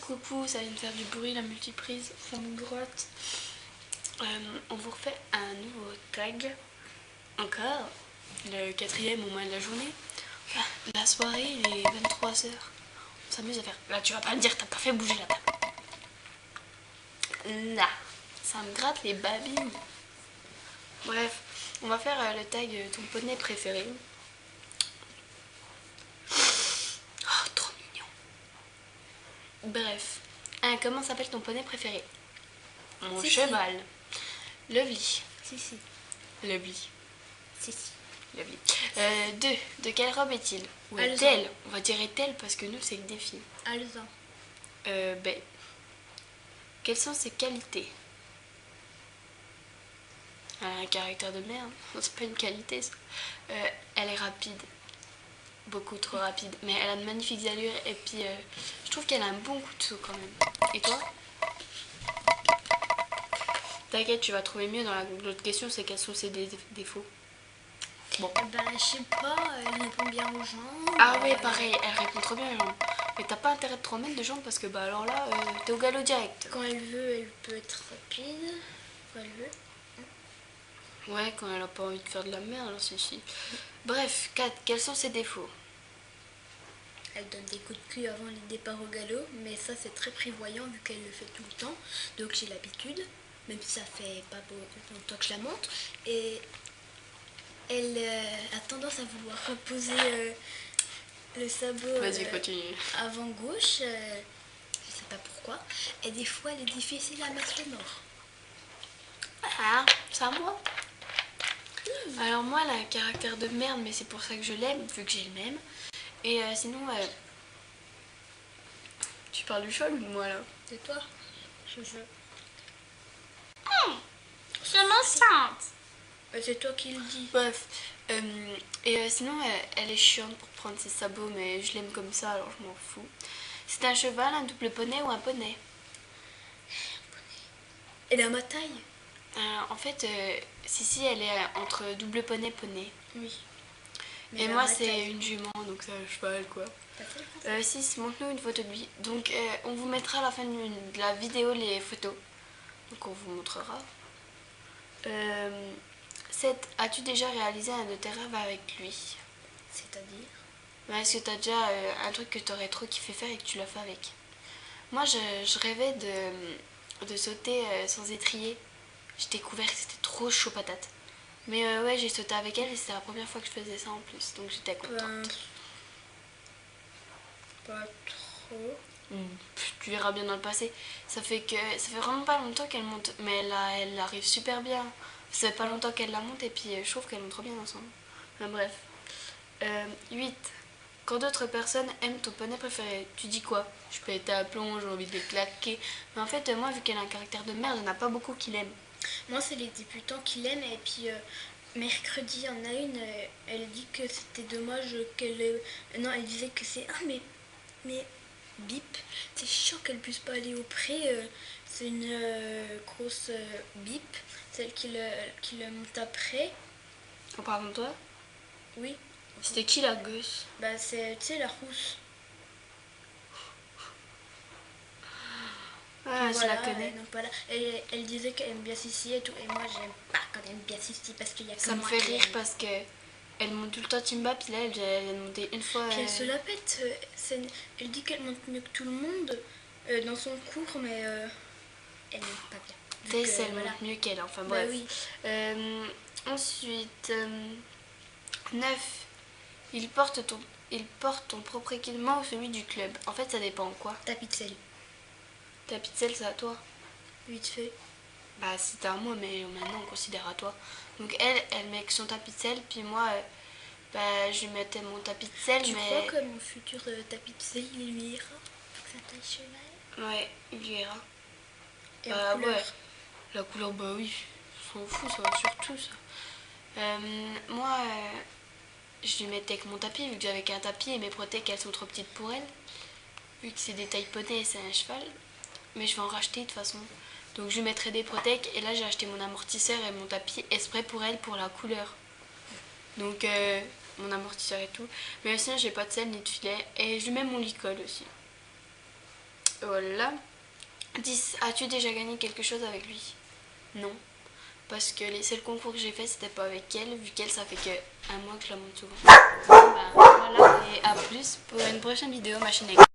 Coucou, ça vient de faire du bruit la multiprise, ça me gratte. On vous refait un nouveau tag. Encore, le quatrième au moins de la journée. Enfin, la soirée, il est 23h. On s'amuse à faire. Là, tu vas pas me dire, t'as pas fait bouger la table. Là, ça me gratte les babines. Bref, on va faire le tag ton poney préféré. Oh, trop mignon. Bref, comment s'appelle ton poney préféré? Mon cheval. Lovely. Si. Lovely. Si. Lovely. 2. De quelle robe est-il? Ou Alezan. est-elle? On va dire est-elle parce que nous c'est que des filles. Alezan. Ben. Quelles sont ses qualités? Elle a un caractère de merde. C'est pas une qualité ça. Elle est rapide. Beaucoup trop rapide. Mais elle a de magnifiques allures et puis je trouve qu'elle a un bon coup de saut quand même. Et toi? T'inquiète, tu vas trouver mieux dans l'autre question, c'est quels sont ses défauts. Bon. Je sais pas, elle répond bien aux gens. Ah oui, pareil, elle répond trop bien aux gens. Mais t'as pas intérêt de te remettre de jambes parce que bah alors là, t'es au galop direct. Quand elle veut, elle peut être rapide. Quand elle veut. Ouais, quand elle a pas envie de faire de la merde, alors c'est si. Bref, 4. Quels sont ses défauts? Elle donne des coups de cul avant les départs au galop, mais ça c'est très prévoyant vu qu'elle le fait tout le temps. Donc j'ai l'habitude, même si ça fait pas longtemps que je la monte. Et elle a tendance à vouloir reposer le sabot Vas-y, continue. avant gauche. Je sais pas pourquoi. Et des fois elle est difficile à mettre le nord. Ah, c'est à moi. Alors moi, elle a un caractère de merde, mais c'est pour ça que je l'aime, vu que j'ai le même. Et sinon, tu parles du cheval ou de moi là? C'est toi? Je. Je m'enceinte. C'est toi qui le dis. Bref, et sinon, elle est chiante pour prendre ses sabots, mais je l'aime comme ça, alors je m'en fous. C'est un cheval, un double poney ou un poney? Elle a ma taille? En fait, Sissi, elle est entre double poney. Oui. Et moi, c'est une jument, donc c'est un cheval, quoi. 6, montre-nous une photo de lui. Donc, on vous mettra à la fin de la vidéo les photos. Donc, on vous montrera. 7. As-tu déjà réalisé un de tes rêves avec lui? C'est-à-dire? Est-ce que tu as déjà un truc que tu aurais trop kiffé faire et que tu l'as fait avec? Moi, je rêvais de sauter sans étrier. J'ai découvert que c'était trop chaud patate. Mais ouais, j'ai sauté avec elle et c'était la première fois que je faisais ça en plus. Donc j'étais contente. Pas trop. Tu verras bien dans le passé. Ça fait vraiment pas longtemps qu'elle monte. Mais elle arrive super bien. Ça fait pas longtemps qu'elle la monte et puis je trouve qu'elle monte trop bien ensemble. Enfin, bref. 8. Quand d'autres personnes aiment ton poney préféré, tu dis quoi? Je peux être à plomb, j'ai envie de les claquer. Mais en fait, moi, vu qu'elle a un caractère de merde, il n'y en a pas beaucoup qui l'aiment. Moi, c'est les débutants qui l'aiment. Et puis, mercredi, il y en a une. Elle dit que c'était dommage qu'elle. Non, elle disait que c'est. Ah, mais bip. C'est chiant qu'elle puisse pas aller au pré. C'est une grosse bip. Celle qui le monte après. En parlant de toi? Oui. C'était qui la gosse? Bah, c'est, tu sais, la rousse. Ah, je la connais. Donc voilà, elle disait qu'elle aime bien Sissi et tout, et moi j'aime pas quand elle aime bien Sissi parce qu'il y a que ça me moi fait qui rire aime. parce que elle monte tout le temps Timba, puis là elle a monté une fois. Puis elle se la pète, elle dit qu'elle monte mieux que tout le monde dans son cours, mais elle monte pas bien. Tess, elle monte mieux qu'elle, enfin bref. Bah oui. Ensuite, 9. Il porte ton propre équipement ou celui du club? En fait, ça dépend quoi. Tapis de sel. Tapis de sel, c'est à toi. Vite fait. Bah, c'était à moi, mais maintenant on considère à toi. Donc elle met que son tapis de sel, puis moi, je lui mettais mon tapis de sel, Tu mais. crois que mon futur tapis de sel, il lui ira? Pour que ça taille cheval? Ouais, il lui ira. Et en couleur? Ouais. La couleur, bah oui, on s'en fout, ça, surtout ça. Moi, je lui mettais avec mon tapis, vu que j'avais qu'un tapis et mes protèques, elles sont trop petites pour elle. Vu que c'est des tailles poney et c'est un cheval. Mais je vais en racheter de toute façon. Donc je lui mettrai des protèques et là j'ai acheté mon amortisseur et mon tapis exprès pour elle pour la couleur. Donc mon amortisseur et tout. Mais sinon j'ai pas de selle ni de filet et je lui mets mon licol aussi. Voilà. 10. As-tu déjà gagné quelque chose avec lui? Non. Parce que les seuls concours que j'ai fait, c'était pas avec elle, vu qu'elle, ça fait que un mois que je la monte souvent. Bon, ben, voilà, et à plus pour une prochaine vidéo, ma chaîne est